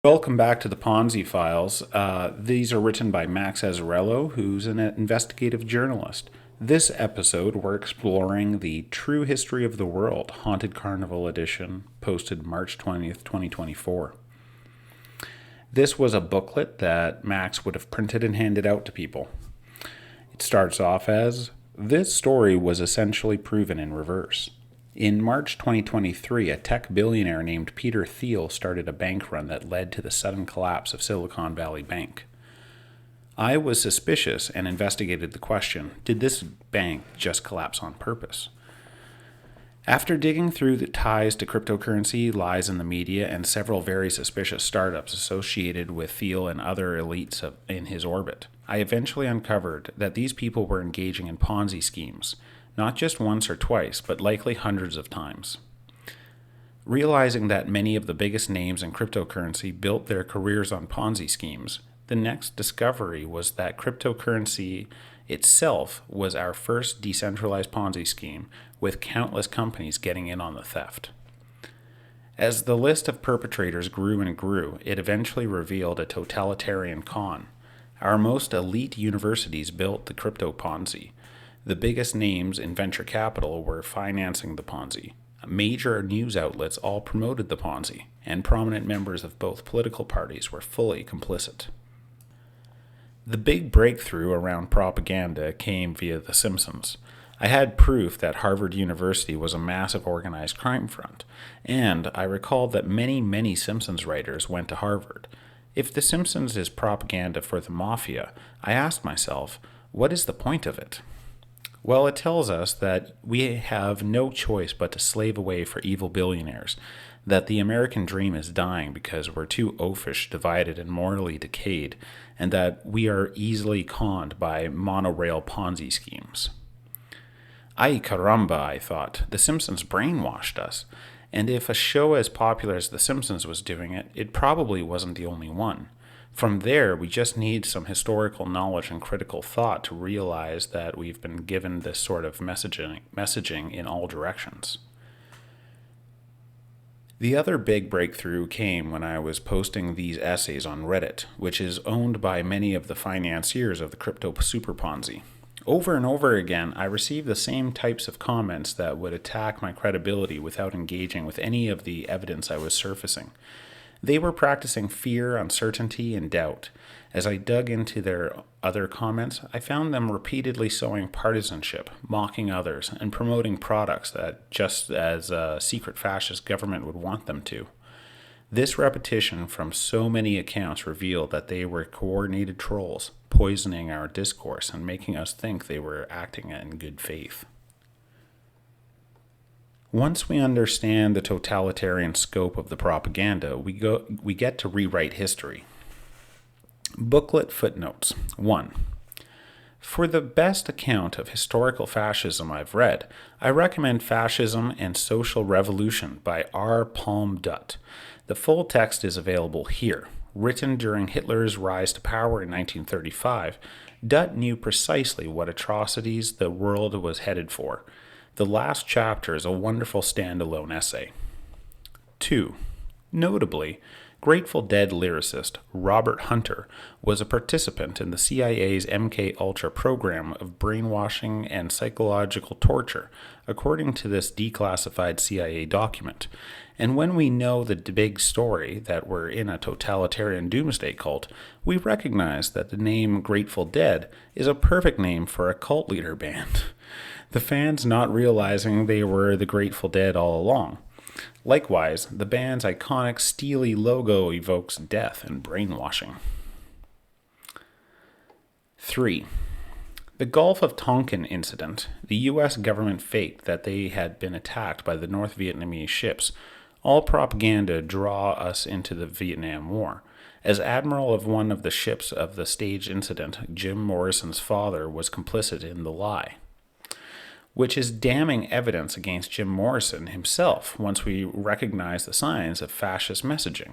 Welcome back to the Ponzi Files. These are written by Max Azzarello, who's an investigative journalist. This episode, we're exploring the true history of the world, Haunted Carnival edition, posted March 20th, 2024. This was a booklet that Max would have printed and handed out to people. It starts off as, "This story was essentially proven in reverse. In March 2023, a tech billionaire named Peter Thiel started a bank run that led to the sudden collapse of Silicon Valley Bank. I was suspicious and investigated the question, did this bank just collapse on purpose? After digging through the ties to cryptocurrency, lies in the media, and several very suspicious startups associated with Thiel and other elites in his orbit, I eventually uncovered that these people were engaging in Ponzi schemes, not just once or twice, but likely hundreds of times. Realizing that many of the biggest names in cryptocurrency built their careers on Ponzi schemes, the next discovery was that cryptocurrency itself was our first decentralized Ponzi scheme, with countless companies getting in on the theft. As the list of perpetrators grew and grew, it eventually revealed a totalitarian con. Our most elite universities built the crypto Ponzi. The biggest names in venture capital were financing the Ponzi. Major news outlets all promoted the Ponzi, and prominent members of both political parties were fully complicit. The big breakthrough around propaganda came via The Simpsons. I had proof that Harvard University was a massive organized crime front, and I recalled that many Simpsons writers went to Harvard. If The Simpsons is propaganda for the mafia, I asked myself, what is the point of it? Well, it tells us that we have no choice but to slave away for evil billionaires, that the American dream is dying because we're too oafish, divided, and morally decayed, and that we are easily conned by monorail Ponzi schemes. Ay caramba, I thought, The Simpsons brainwashed us, and if a show as popular as The Simpsons was doing it, it probably wasn't the only one. From there, we just need some historical knowledge and critical thought to realize that we've been given this sort of messaging in all directions. The other big breakthrough came when I was posting these essays on Reddit, which is owned by many of the financiers of the crypto super Ponzi. Over and over again, I received the same types of comments that would attack my credibility without engaging with any of the evidence I was surfacing. They were practicing fear, uncertainty, and doubt. As I dug into their other comments, I found them repeatedly sowing partisanship, mocking others, and promoting products that just as a secret fascist government would want them to. This repetition from so many accounts revealed that they were coordinated trolls, poisoning our discourse and making us think they were acting in good faith. Once we understand the totalitarian scope of the propaganda, we get to rewrite history. Booklet Footnotes 1. For the best account of historical fascism I've read, I recommend Fascism and Social Revolution by R. Palm Dutt. The full text is available here. Written during Hitler's rise to power in 1935, Dutt knew precisely what atrocities the world was headed for. The last chapter is a wonderful standalone essay. 2. Notably, Grateful Dead lyricist Robert Hunter was a participant in the CIA's MK Ultra program of brainwashing and psychological torture, according to this declassified CIA document. And when we know the big story that we're in a totalitarian doomsday cult, we recognize that the name Grateful Dead is a perfect name for a cult leader band. The fans not realizing they were the Grateful Dead all along. Likewise, the band's iconic steely logo evokes death and brainwashing. 3. The Gulf of Tonkin incident, the U.S. government faked that they had been attacked by the North Vietnamese ships. All propaganda draw us into the Vietnam War. As admiral of one of the ships of the staged incident, Jim Morrison's father was complicit in the lie, which is damning evidence against Jim Morrison himself once we recognize the signs of fascist messaging.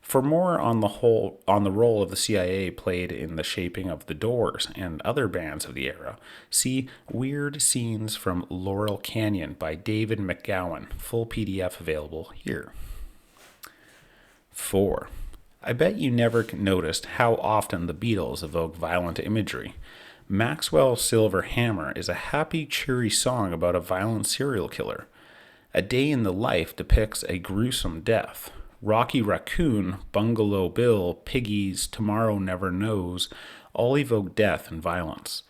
For more on the role of the CIA played in the shaping of The Doors and other bands of the era, see Weird Scenes from Laurel Canyon by David McGowan, full PDF available here. 4. I bet you never noticed how often the Beatles evoke violent imagery. Maxwell's Silver Hammer is a happy, cheery song about a violent serial killer. A Day in the Life depicts a gruesome death. Rocky Raccoon, Bungalow Bill, Piggies, Tomorrow Never Knows all evoke death and violence.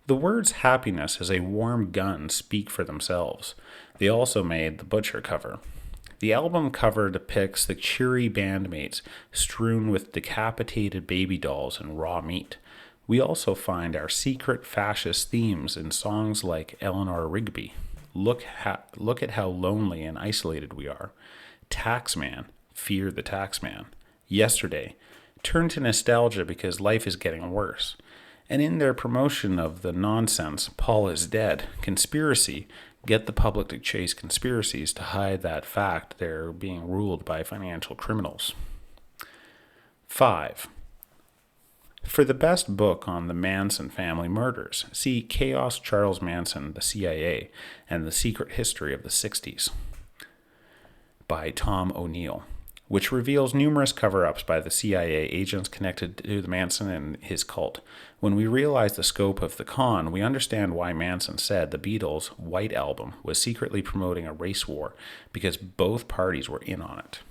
The words happiness as a warm gun speak for themselves. They also made the Butcher cover. The album cover depicts the cheery bandmates strewn with decapitated baby dolls and raw meat. We also find our secret fascist themes in songs like Eleanor Rigby. Look at how lonely and isolated we are. Taxman, fear the taxman. Yesterday, turn to nostalgia because life is getting worse. And in their promotion of the nonsense, Paul is dead, conspiracy, get the public to chase conspiracies to hide that fact they're being ruled by financial criminals. 5. For the best book on the Manson family murders, see Chaos Charles Manson, the CIA, and the Secret History of the 60s by Tom O'Neill, which reveals numerous cover-ups by the CIA agents connected to the Manson and his cult. When we realize the scope of the con, we understand why Manson said the Beatles' White Album was secretly promoting a race war, because both parties were in on it.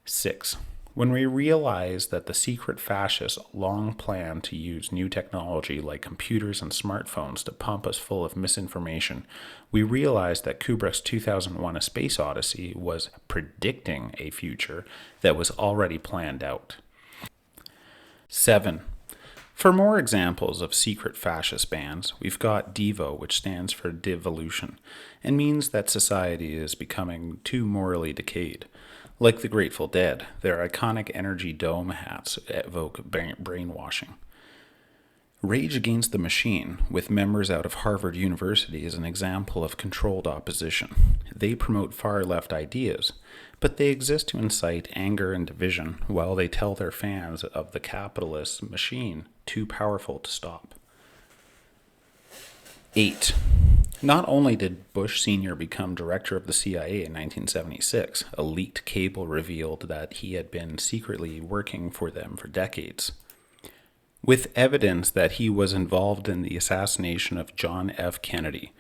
6. When we realize that the secret fascists long planned to use new technology like computers and smartphones to pump us full of misinformation, we realize that Kubrick's 2001 A Space Odyssey was predicting a future that was already planned out. 7. For more examples of secret fascist bands, we've got Devo, which stands for devolution, and means that society is becoming too morally decayed. Like the Grateful Dead, their iconic energy dome hats evoke brainwashing. Rage Against the Machine, with members out of Harvard University, is an example of controlled opposition. They promote far-left ideas, but they exist to incite anger and division while they tell their fans of the capitalist machine too powerful to stop. 8. Not only did Bush Sr. become director of the CIA in 1976, a leaked cable revealed that he had been secretly working for them for decades, with evidence that he was involved in the assassination of John F. Kennedy.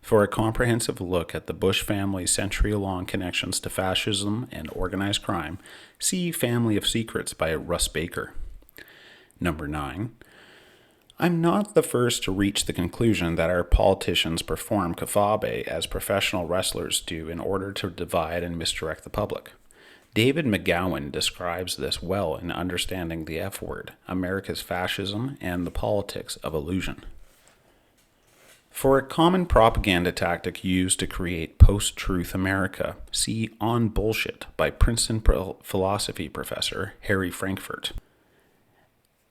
For a comprehensive look at the Bush family's century-long connections to fascism and organized crime, see Family of Secrets by Russ Baker. Number 9. I'm not the first to reach the conclusion that our politicians perform kaffabe as professional wrestlers do in order to divide and misdirect the public. David McGowan describes this well in Understanding the F Word, America's Fascism and the Politics of Illusion. For a common propaganda tactic used to create post-truth America, see On Bullshit by Princeton philosophy professor Harry Frankfurt.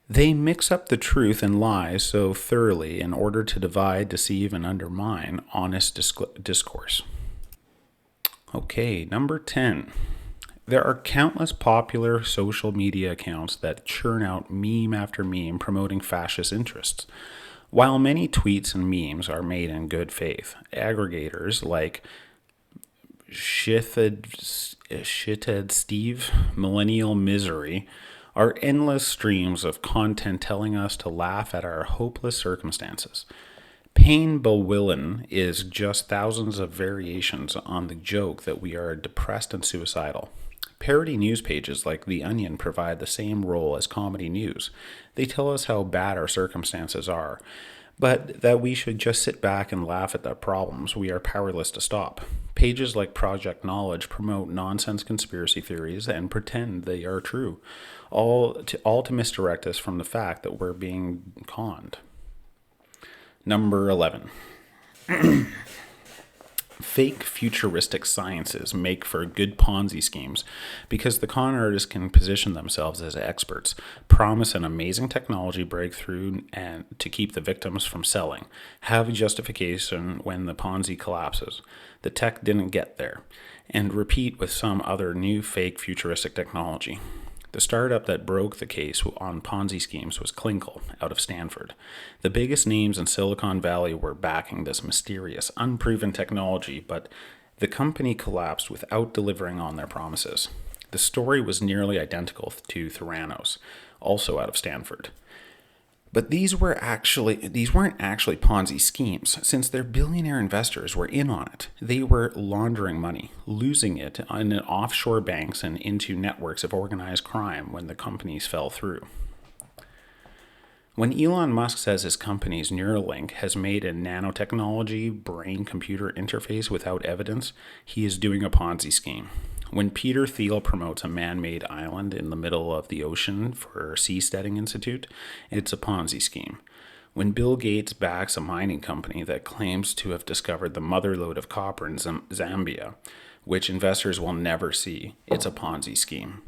They mix up the truth and lies so thoroughly in order to divide, deceive, and undermine honest discourse. Okay, number 10. There are countless popular social media accounts that churn out meme after meme promoting fascist interests. While many tweets and memes are made in good faith, aggregators like Shithead Steve, Millennial Misery, are endless streams of content telling us to laugh at our hopeless circumstances. Pain Bewillen is just thousands of variations on the joke that we are depressed and suicidal. Parody news pages like The Onion provide the same role as comedy news. They tell us how bad our circumstances are, but that we should just sit back and laugh at the problems we are powerless to stop. Pages like Project Knowledge promote nonsense conspiracy theories and pretend they are true, all to misdirect us from the fact that we're being conned. Number 11. Fake futuristic sciences make for good Ponzi schemes because the con artists can position themselves as experts, promise an amazing technology breakthrough and to keep the victims from selling, have justification when the Ponzi collapses. The tech didn't get there, and repeat with some other new fake futuristic technology. The startup that broke the case on Ponzi schemes was Klinkle, out of Stanford. The biggest names in Silicon Valley were backing this mysterious, unproven technology, but the company collapsed without delivering on their promises. The story was nearly identical to Theranos, also out of Stanford. But these weren't actually Ponzi schemes, since their billionaire investors were in on it. They were laundering money, losing it in offshore banks and into networks of organized crime when the companies fell through. When Elon Musk says his company's Neuralink has made a nanotechnology brain-computer interface without evidence, he is doing a Ponzi scheme. When Peter Thiel promotes a man-made island in the middle of the ocean for Seasteading Institute, it's a Ponzi scheme. When Bill Gates backs a mining company that claims to have discovered the motherlode of copper in Zambia, which investors will never see, it's a Ponzi scheme.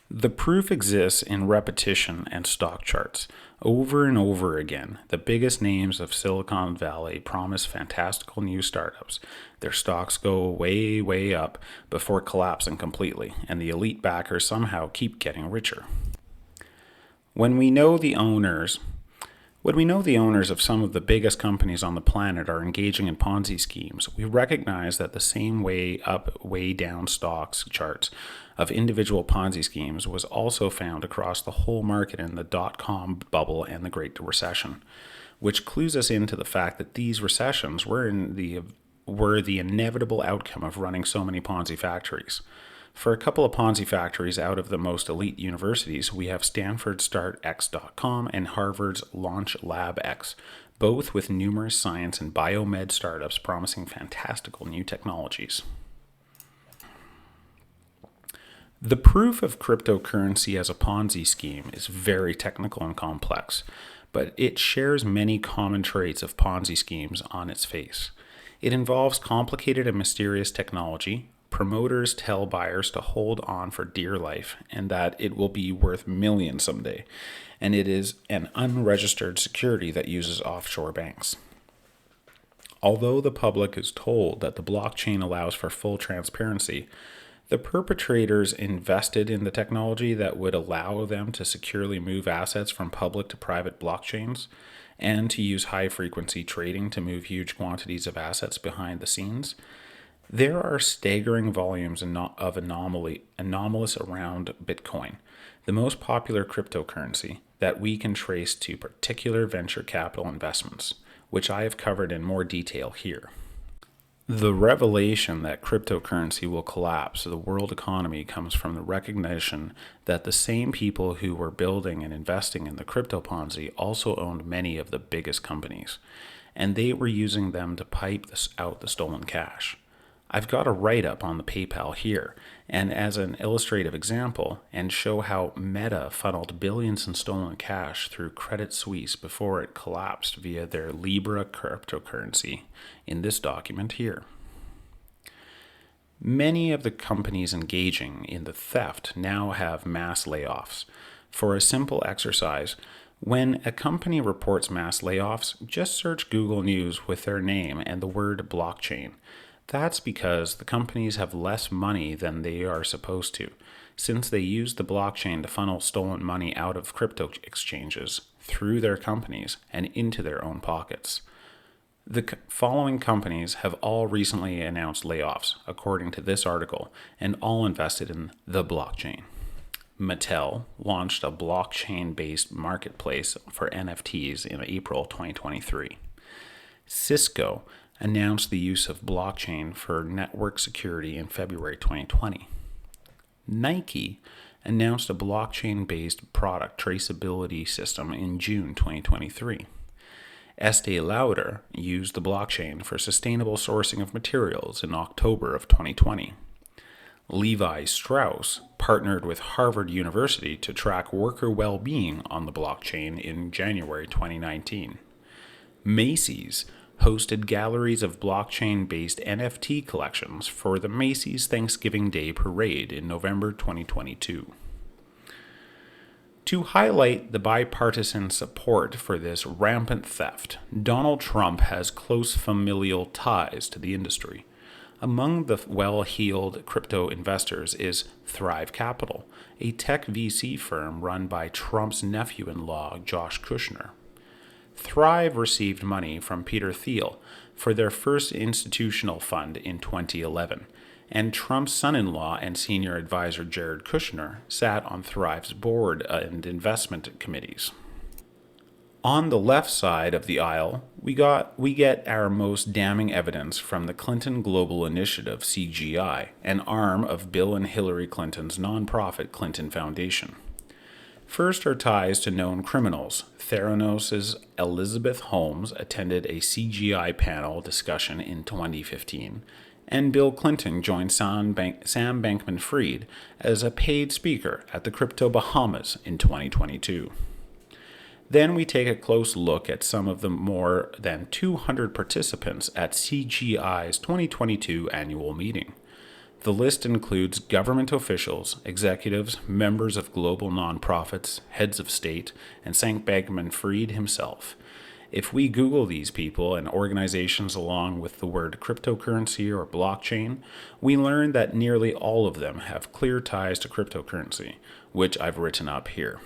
The proof exists in repetition and stock charts. Over and over again, the biggest names of Silicon Valley promise fantastical new startups. Their stocks go way, way up before collapsing completely, and the elite backers somehow keep getting richer. When we know the owners of some of the biggest companies on the planet are engaging in Ponzi schemes, we recognize that the same way up, way down stocks charts of individual Ponzi schemes was also found across the whole market in the dot-com bubble and the Great Recession, which clues us into the fact that these recessions were the inevitable outcome of running so many Ponzi factories. For a couple of Ponzi factories out of the most elite universities, we have Stanford's StartX.com and Harvard's Launch LabX, both with numerous science and biomed startups promising fantastical new technologies. The proof of cryptocurrency as a Ponzi scheme is very technical and complex, but it shares many common traits of Ponzi schemes on its face. It involves complicated and mysterious technology. Promoters tell buyers to hold on for dear life and that it will be worth millions someday, and it is an unregistered security that uses offshore banks. Although the public is told that the blockchain allows for full transparency, the perpetrators invested in the technology that would allow them to securely move assets from public to private blockchains and to use high-frequency trading to move huge quantities of assets behind the scenes. There are staggering volumes of anomalous around Bitcoin, the most popular cryptocurrency that we can trace to particular venture capital investments, which I have covered in more detail here. The revelation that cryptocurrency will collapse the world economy comes from the recognition that the same people who were building and investing in the crypto Ponzi also owned many of the biggest companies, and they were using them to pipe out the stolen cash. I've got a write-up on the PayPal here, and as an illustrative example, and show how Meta funneled billions in stolen cash through Credit Suisse before it collapsed via their Libra cryptocurrency in this document here. Many of the companies engaging in the theft now have mass layoffs. For a simple exercise, when a company reports mass layoffs, just search Google News with their name and the word blockchain. That's because the companies have less money than they are supposed to, since they use the blockchain to funnel stolen money out of crypto exchanges through their companies and into their own pockets. The following companies have all recently announced layoffs, according to this article, and all invested in the blockchain. Mattel launched a blockchain-based marketplace for NFTs in April 2023. Cisco announced the use of blockchain for network security in February 2020. Nike announced a blockchain-based product traceability system in June 2023. Estee Lauder used the blockchain for sustainable sourcing of materials in October of 2020. Levi Strauss partnered with Harvard University to track worker well-being on the blockchain in January 2019. Macy's hosted galleries of blockchain-based NFT collections for the Macy's Thanksgiving Day Parade in November 2022. To highlight the bipartisan support for this rampant theft, Donald Trump has close familial ties to the industry. Among the well-heeled crypto investors is Thrive Capital, a tech VC firm run by Trump's nephew-in-law, Josh Kushner. Thrive received money from Peter Thiel for their first institutional fund in 2011, And Trump's son-in-law and senior advisor Jared Kushner sat on Thrive's board and investment committees. On the left side of the aisle, we get our most damning evidence from the Clinton Global Initiative, CGI, an arm of Bill and Hillary Clinton's nonprofit Clinton Foundation. First are ties to known criminals. Theranos' Elizabeth Holmes attended a CGI panel discussion in 2015, and Bill Clinton joined Sam Bankman-Fried as a paid speaker at the Crypto Bahamas in 2022. Then we take a close look at some of the more than 200 participants at CGI's 2022 annual meeting. The list includes government officials, executives, members of global nonprofits, heads of state, and Sam Bankman-Fried himself. If we Google these people and organizations along with the word cryptocurrency or blockchain, we learn that nearly all of them have clear ties to cryptocurrency, which I've written up here.